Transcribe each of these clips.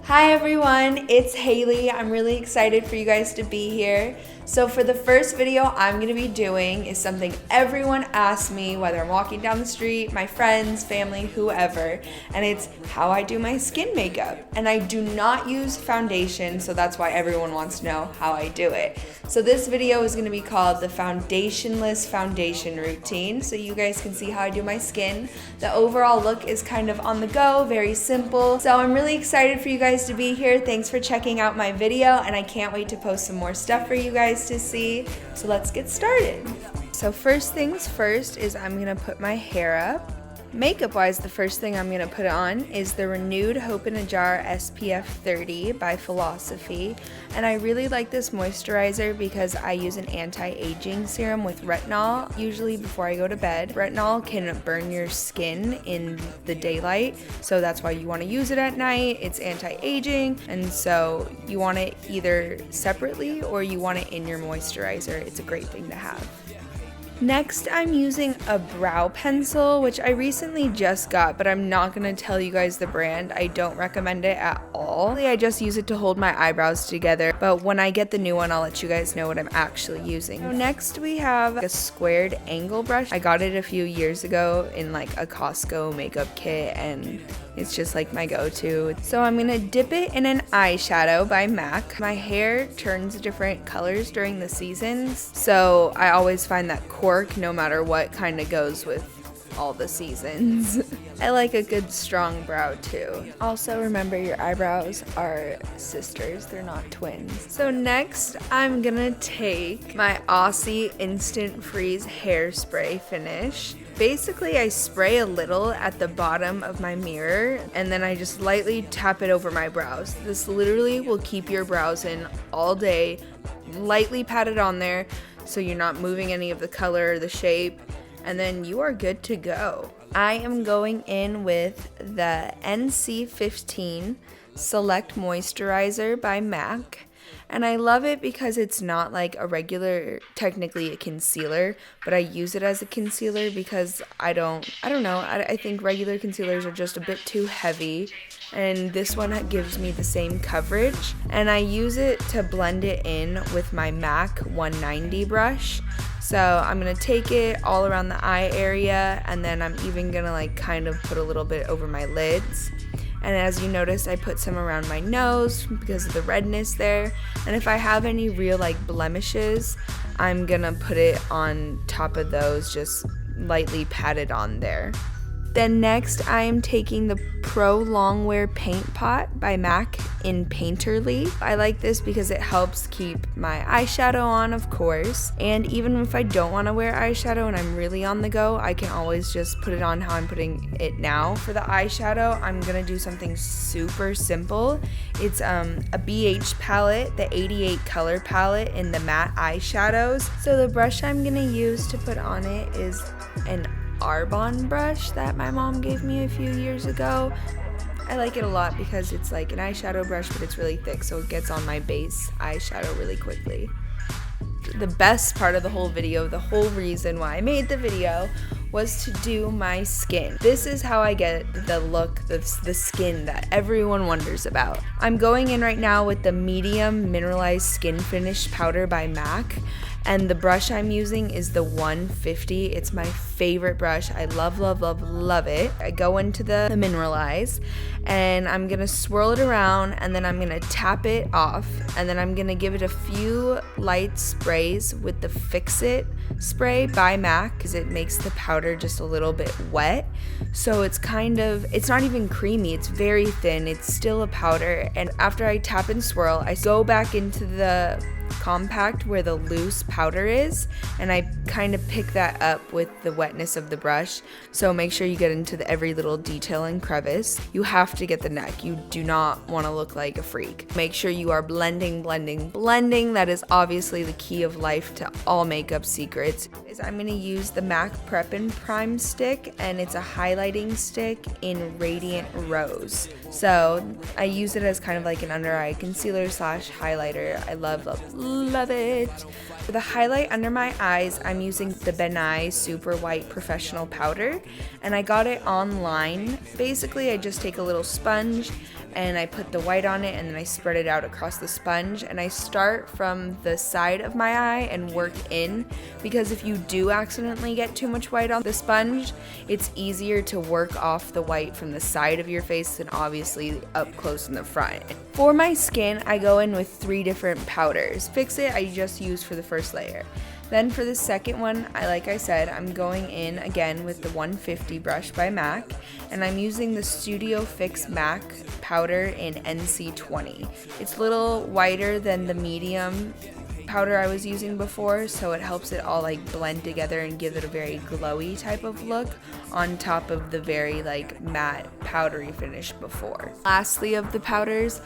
Hi everyone, it's Hayley. I'm really excited for you guys to be here. So for the first video I'm gonna be doing is something everyone asks me, whether I'm walking down the street, my friends, family, whoever, and it's how I do my skin makeup. And I do not use foundation, so that's why everyone wants to know how I do it. So this video is gonna be called the foundationless foundation routine, so you guys can see how I do my skin. The overall look is kind of on the go, very simple. So I'm really excited for you guys to be here. Thanks for checking out my video, and I can't wait to post some more stuff for you guys to see. So let's get started. So first things first is I'm gonna put my hair up. Makeup wise, the first thing I'm gonna put on is the Renewed Hope in a Jar SPF 30 by Philosophy. And I really like this moisturizer because I use an anti-aging serum with retinol, usually before I go to bed. Retinol can burn your skin in the daylight, so that's why you wanna use it at night. It's anti-aging, and so you want it either separately or you want it in your moisturizer. It's a great thing to have. Next, I'm using a brow pencil, which I recently just got, but I'm not going to tell you guys the brand. I don't recommend it at all. I just use it to hold my eyebrows together, but when I get the new one, I'll let you guys know what I'm actually using. So next, we have a squared angle brush. I got it a few years ago in like a Costco makeup kit, and it's just like my go-to. So I'm gonna dip it in an eyeshadow by MAC. My hair turns different colors during the seasons, so I always find that cork, no matter what, kind of goes with all the seasons. I like a good strong brow too. Also remember, your eyebrows are sisters, they're not twins. So next I'm gonna take my Aussie Instant Freeze hairspray finish. Basically, I spray a little at the bottom of my mirror and then I just lightly tap it over my brows. This literally will keep your brows in all day. Lightly pat it on there so you're not moving any of the color or the shape, and then you are good to go. I am going in with the NC15 Select Moisturizer by MAC. And I love it because it's not like a regular, technically a concealer, but I use it as a concealer because I don't know, I think regular concealers are just a bit too heavy, and this one gives me the same coverage. And I use it to blend it in with my MAC 190 brush. So I'm gonna take it all around the eye area, and then I'm even gonna like kind of put a little bit over my lids. And as you notice, I put some around my nose because of the redness there. And if I have any real like blemishes, I'm gonna put it on top of those, just lightly pat it on there. Then next, I am taking the Pro Longwear Paint Pot by MAC in Painterly. I like this because it helps keep my eyeshadow on, of course. And even if I don't want to wear eyeshadow and I'm really on the go, I can always just put it on how I'm putting it now. For the eyeshadow, I'm gonna do something super simple. It's a BH palette, the 88 color palette in the matte eyeshadows. So the brush I'm gonna use to put on it is an Arbonne brush that my mom gave me a few years ago. I like it a lot because it's like an eyeshadow brush, but it's really thick, so it gets on my base eyeshadow really quickly. The best part of the whole video, the whole reason why I made the video, was to do my skin. This is how I get the look, the skin that everyone wonders about. I'm going in right now with the Medium Mineralized Skin Finish Powder by MAC. And the brush I'm using is the 150. It's my favorite brush. I love, love, love, love it. I go into the Mineralize, and I'm gonna swirl it around, and then I'm gonna tap it off, and then I'm gonna give it a few light sprays with the Fix It spray by MAC, because it makes the powder just a little bit wet. So it's not even creamy, it's very thin, it's still a powder. And after I tap and swirl, I go back into the compact where the loose powder is, and I kind of pick that up with the wetness of the brush. So make sure you get into every little detail and crevice. You have to get the neck. You do not want to look like a freak. Make sure you are blending, blending, blending. That is obviously the key of life to all makeup secrets. I'm going to use the MAC Prep and Prime stick, and it's a highlighting stick in Radiant Rose. So I use it as kind of like an under eye concealer slash highlighter. I love, love, love it. For the highlight under my eyes, I'm using the Benai Super White Professional Powder, and I got it online. Basically, I just take a little sponge and I put the white on it, and then I spread it out across the sponge, and I start from the side of my eye and work in, because if you do accidentally get too much white on the sponge, it's easier to work off the white from the side of your face than obviously up close in the front. For my skin, I go in with 3 different powders. Fix It I just used for the first layer. Then for the second one, like I said, I'm going in again with the 150 brush by MAC, and I'm using the Studio Fix MAC powder in NC20. It's a little whiter than the medium powder I was using before, so it helps it all like blend together and give it a very glowy type of look on top of the very like matte powdery finish before. Lastly of the powders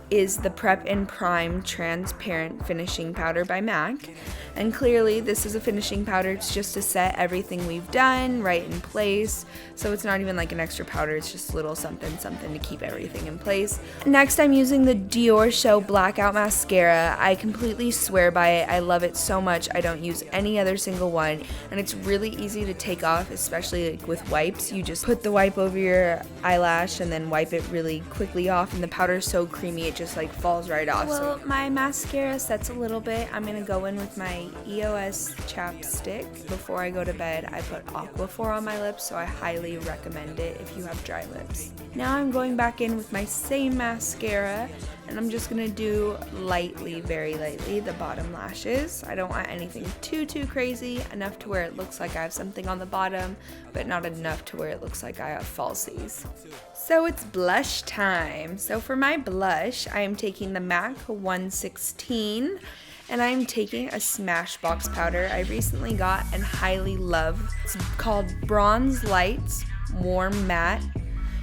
is the Prep and Prime Transparent Finishing Powder by MAC. And clearly this is a finishing powder. It's just to set everything we've done right in place. So it's not even like an extra powder. It's just a little something to keep everything in place. Next, I'm using the Dior Show Blackout Mascara. I completely swear by it. I love it so much. I don't use any other single one. And it's really easy to take off, especially like with wipes. You just put the wipe over your eyelash and then wipe it really quickly off. And the powder is so creamy, it just like falls right off. Well, my mascara sets a little bit. I'm gonna go in with my EOS chapstick. Before I go to bed, I put Aquaphor on my lips, so I highly recommend it if you have dry lips. Now I'm going back in with my same mascara, and I'm just gonna do lightly, very lightly, the bottom lashes. I don't want anything too crazy, enough to where it looks like I have something on the bottom, but not enough to where it looks like I have falsies. So it's blush time. So for my blush, I am taking the MAC 116, and I'm taking a Smashbox powder I recently got and highly love. It's called Bronze Lights Warm Matte.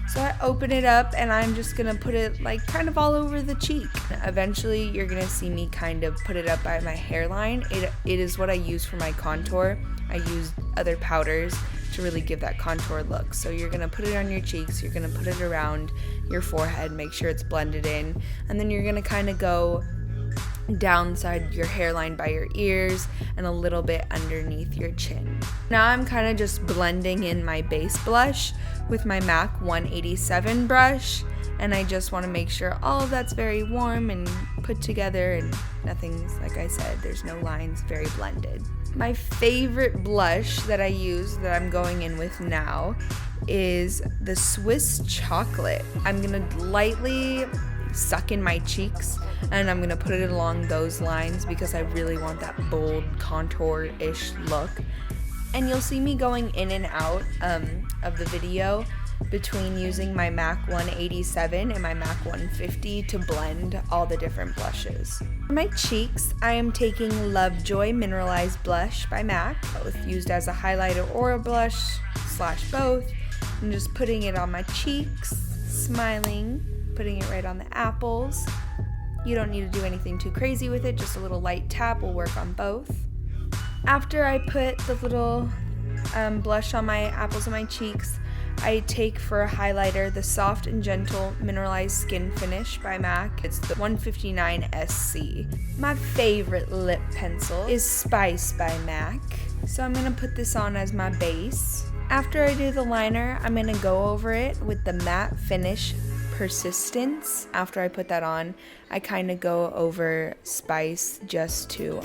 So I open it up and I'm just gonna put it like kind of all over the cheek. Eventually you're gonna see me kind of put it up by my hairline. It is what I use for my contour. I use other powders to really give that contour look. So you're gonna put it on your cheeks, you're gonna put it around your forehead, make sure it's blended in, and then you're gonna kind of go downside your hairline by your ears and a little bit underneath your chin. Now I'm kind of just blending in my base blush with my MAC 187 brush, and I just want to make sure all of that's very warm and put together and nothing's, like I said, there's no lines, very blended. My favorite blush that I use that I'm going in with now is the Swiss Chocolate. I'm gonna lightly suck in my cheeks and I'm gonna put it along those lines because I really want that bold contour-ish look. And you'll see me going in and out of the video between using my MAC 187 and my MAC 150 to blend all the different blushes. For my cheeks, I am taking Lovejoy Mineralized Blush by MAC, both used as a highlighter or a blush / both. I'm just putting it on my cheeks, smiling, putting it right on the apples. You don't need to do anything too crazy with it, just a little light tap will work on both. After I put the little blush on my apples and my cheeks, I take for a highlighter the Soft and Gentle Mineralized Skin Finish by MAC. It's the 159 SC. My favorite lip pencil is Spice by MAC. So I'm gonna put this on as my base. After I do the liner, I'm gonna go over it with the Matte Finish Persistence. After I put that on, I kind of go over Spice just to,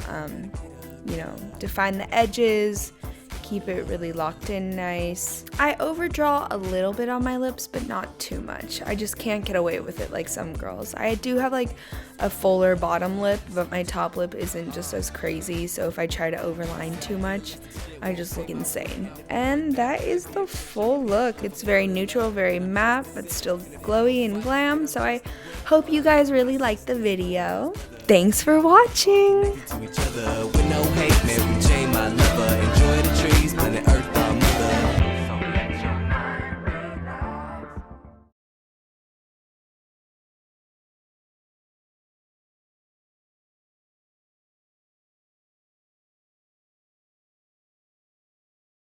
define the edges, keep it really locked in nice. I overdraw a little bit on my lips, but not too much. I just can't get away with it like some girls. I do have like a fuller bottom lip, but my top lip isn't just as crazy, so if I try to overline too much, I just look insane. And that is the full look. It's very neutral, very matte, but still glowy and glam, so I hope you guys really liked the video. Thanks for watching!